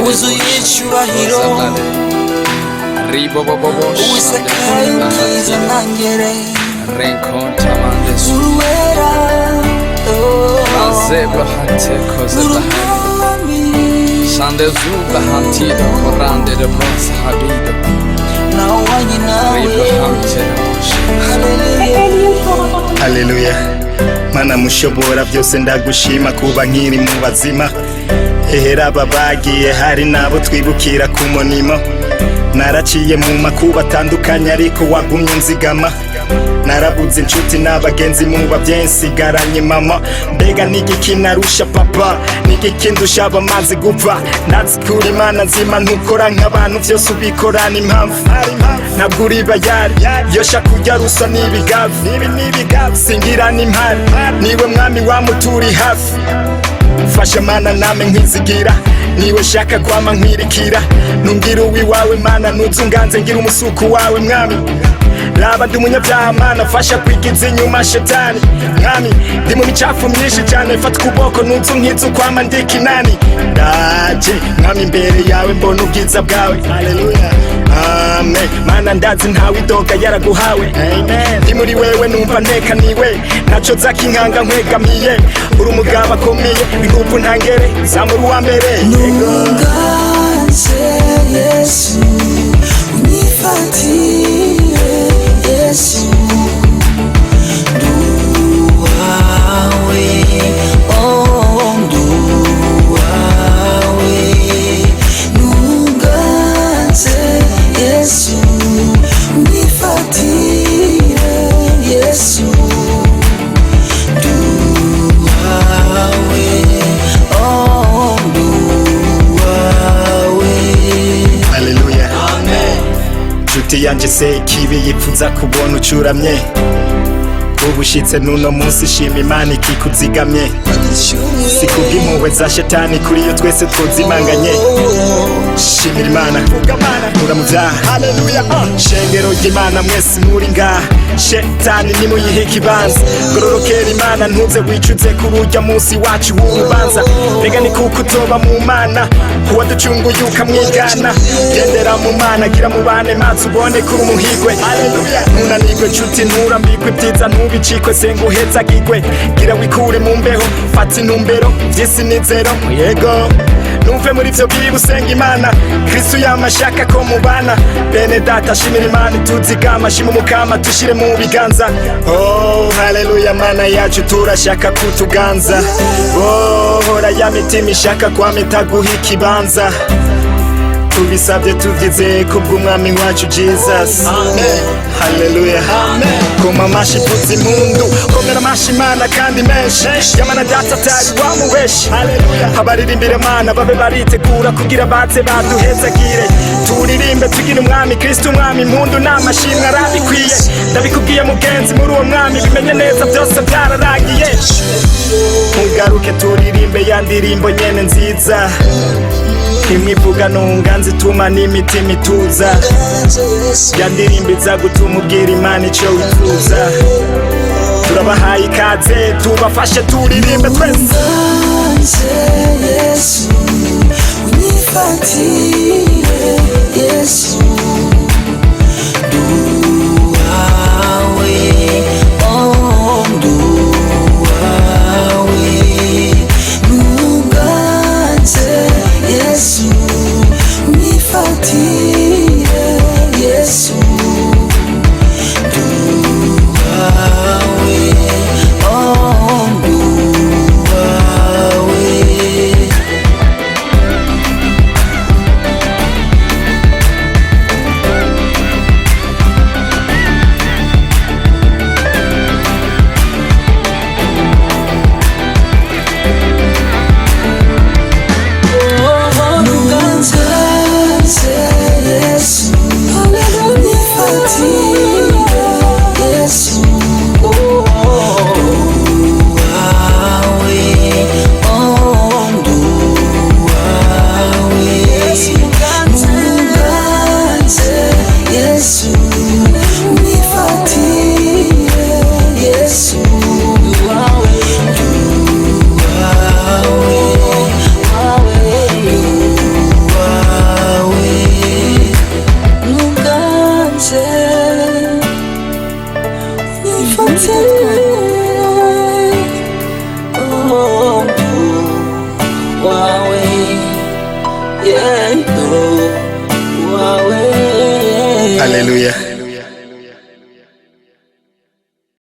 wuzuye icyubahiro uwisakaye ubwiza ntangere uruwera nawe wanye nawe. Haleluya. Mana mushobora byose ndagushima kuba nkiri mu bazima. Ehera aba bagiye hari nabo twibukira ku munimo. Naraciye mu makuba atandukanye ariko wagumye nzigama. Narabuze inshuti n'abagenzi mu babyeyi nsigaranye mama. Mbega nigiki narusha papa, nigiki ndusha abamaze gupfa. Ndazi kuri Imana nzima ntukora nk'abantu byose ubikorana impamvu. Ntabwo uri bayari yosha kujya rusa n'ibigavu. Singira n'impari niwe mwami wamuturi hafi. Fasha Mana name nkizigira, niwe shaka kwama nkwirikira. Numbwira uwiwawe Mana ntuzunganze ngira umusuku wawe mwami. Raba ndi umunyabyaha Mana fasha kwigiza inyuma shetani mwami. Ndi mu micafu myinshi cyane fata ukuboko ntunzu nkizu kwama ndikinani. Ndaje mwami imbere yawe mbona ubwiza bwawe. Haleluya amen. Mana ndazi ntawe idoga yaraguhawe. Amen. Ndi muri wewe numva ntekaniwe, naco zakinkanga nkwegamiye. Uri umugabo akomeye bigupu ntangere zamura uwa mbere. Nunganze Yesu unyifatire Yesu nduwawe, oh nduwawe. Nunganze Yesu unyifatire Yesu nduwawe, oh nduwawe. Haleluya amen. Nshuti yanje se kibi yipfuza kubona ucuramye. Ubushitse nuno munsi shima Imana ikikuzigamye. Sikubw'impuhwe za shetani kuri yo twese twuzimanganye. Shimira Imana ura mu byaha. Haleluya shengero ry'Imana mwese muri ngaha. Shetani nimuyihe ikibanza, gororokera Imana ntuze wicuze kurujya munsi wacu w'urubanza. Mbega ni kuko utoba mu Mana uwaducunguye ukamwigana. Gendera mu Mana gira mubane maze ubone kuri umuhigwe. Haleluya ntunanigwe nshuti nturambikwe ibyiza ntubicikwe senga uhezagigwe. Gira wikure mu mbeho fata intumbero vy'isi n'inzero yego. Numve muri vyo biba usenga Imana Kristo yamashaka ko mubana. Bene data shimira Imana ituzigama shima umukama tushire mu biganza. Oh haleluya Mana yacu turashaka kutuganza. Oh hora ya mitima ishaka kwamita guha ikibanza. Tubisabye tuvyizeye kubw'umwami wacu Jesus. Amen. Haleluya amen. Koma amashi tuzi impundu, komera amashi Imana kandi menshi. Yamana data atari wamuweshi. Haleluya abaririmbire Mana babe baritegura kugira baze baduhezagire. Turirimbe tugire umwami Kristo umwami impundu n'amashimwe arabikwiye. Ndabikubwiye mugenzi muri uwo mwami bimenye neza byose byararangiye. Mugaruke turirimbe ya ndirimbo nyene nziza. Imwivuga nunganze ituma n'imitima ituza. Ya ndirimbo iza gutuma ubwira Imana ico wifuza. Turabahaye ikaze tubafashe turirimbe twese. Nunganze Yesu unyifatire Yesu nduwawe, oh nduwawe. Nunganze Yesu unyifatire Yesu nduwawe, oh nduwawe. Hallelujah.